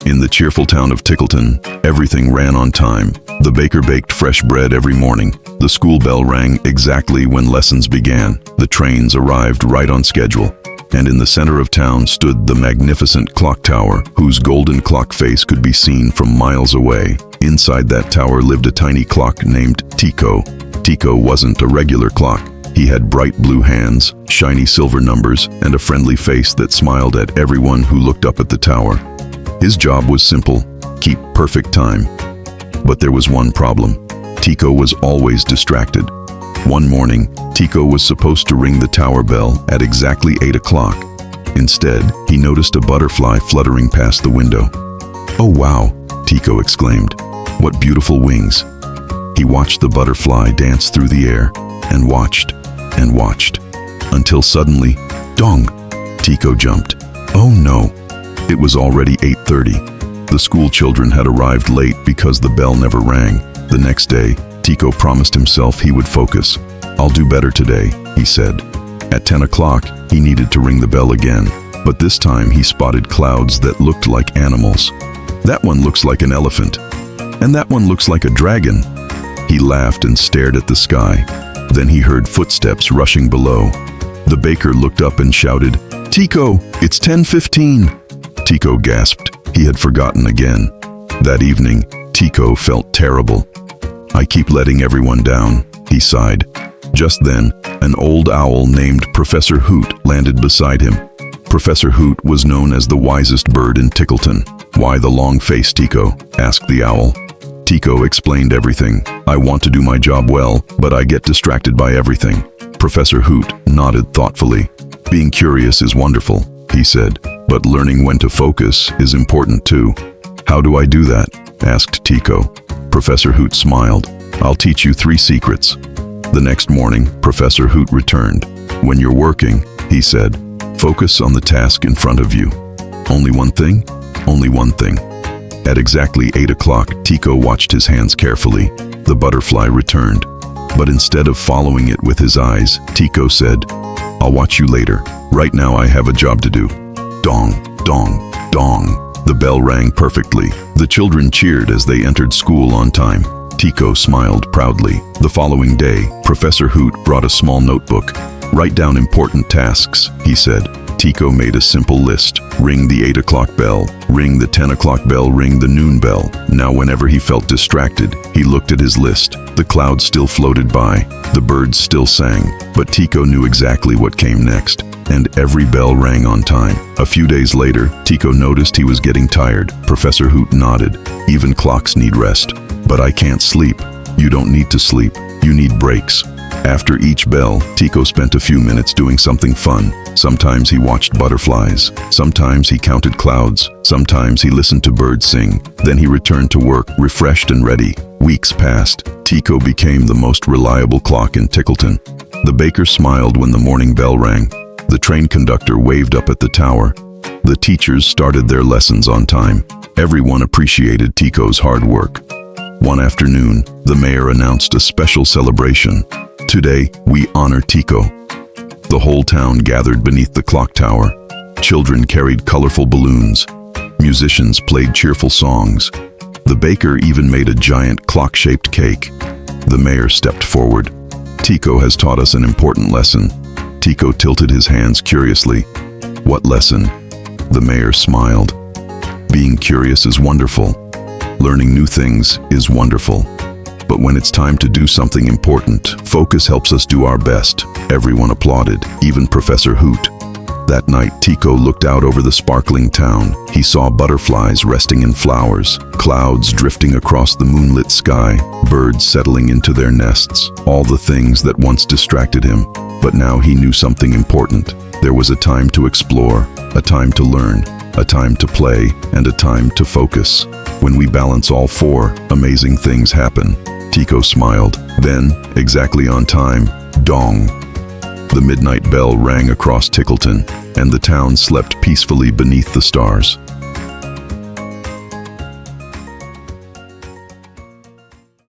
In the cheerful town of Tickleton, everything ran on time. The baker baked fresh bread every morning. The school bell rang exactly when lessons began. The trains arrived right on schedule. And in the center of town stood the magnificent clock tower, whose golden clock face could be seen from miles away. Inside that tower lived a tiny clock named Tiko. Tiko wasn't a regular clock. He had bright blue hands, shiny silver numbers, and a friendly face that smiled at everyone who looked up at the tower. His job was simple: keep perfect time. But there was one problem. Tiko was always distracted. One morning, Tiko was supposed to ring the tower bell at exactly 8 o'clock. Instead, he noticed a butterfly fluttering past the window. "Oh wow," Tiko exclaimed. "What beautiful wings." He watched the butterfly dance through the air, and watched, until suddenly, dong! Tiko jumped. Oh no! It was already 8:30. The school children had arrived late because the bell never rang. The next day, Tiko promised himself he would focus. "I'll do better today," he said. At 10 o'clock, he needed to ring the bell again, but this time he spotted clouds that looked like animals. "That one looks like an elephant, and that one looks like a dragon." He laughed and stared at the sky. Then he heard footsteps rushing below. The baker looked up and shouted, "Tiko, it's 10:15. Tiko gasped. He had forgotten again. That evening, Tiko felt terrible. "I keep letting everyone down," he sighed. Just then, an old owl named Professor Hoot landed beside him. Professor Hoot was known as the wisest bird in Tickleton. "Why the long face, Tiko?" asked the owl. Tiko explained everything. "I want to do my job well, but I get distracted by everything." Professor Hoot nodded thoughtfully. "Being curious is wonderful," he said, "but learning when to focus is important too." "How do I do that?" asked Tiko. Professor Hoot smiled. "I'll teach you 3 secrets." The next morning, Professor Hoot returned. "When you're working," he said, "focus on the task in front of you. Only one thing? Only one thing." At exactly 8 o'clock, Tiko watched his hands carefully. The butterfly returned. But instead of following it with his eyes, Tiko said, "I'll watch you later. Right now I have a job to do." Dong, dong, dong. The bell rang perfectly. The children cheered as they entered school on time. Tiko smiled proudly. The following day, Professor Hoot brought a small notebook. "Write down important tasks," he said. Tiko made a simple list. Ring the 8 o'clock bell, ring the 10 o'clock bell, ring the noon bell. Now whenever he felt distracted, he looked at his list. The clouds still floated by, the birds still sang, but Tiko knew exactly what came next, and every bell rang on time. A few days later, Tiko noticed he was getting tired. Professor Hoot nodded. "Even clocks need rest." "But I can't sleep." "You don't need to sleep, you need breaks." After each bell, Tiko spent a few minutes doing something fun. Sometimes he watched butterflies, sometimes he counted clouds, sometimes he listened to birds sing. Then he returned to work, refreshed and ready. Weeks passed. Tiko became the most reliable clock in Tickleton. The baker smiled when the morning bell rang. The train conductor waved up at the tower. The teachers started their lessons on time. Everyone appreciated Tiko's hard work. One afternoon, the mayor announced a special celebration. "Today, we honor Tiko." The whole town gathered beneath the clock tower. Children carried colorful balloons. Musicians played cheerful songs. The baker even made a giant clock-shaped cake. The mayor stepped forward. "Tiko has taught us an important lesson." Tiko tilted his hands curiously. "What lesson?" The mayor smiled. "Being curious is wonderful. Learning new things is wonderful. But when it's time to do something important, focus helps us do our best." Everyone applauded, even Professor Hoot. That night, Tiko looked out over the sparkling town. He saw butterflies resting in flowers, clouds drifting across the moonlit sky, birds settling into their nests, all the things that once distracted him. But now he knew something important. There was a time to explore, a time to learn, a time to play, and a time to focus. When we balance all 4, amazing things happen. Tiko smiled. Then, exactly on time, dong! The midnight bell rang across Tickleton, and the town slept peacefully beneath the stars.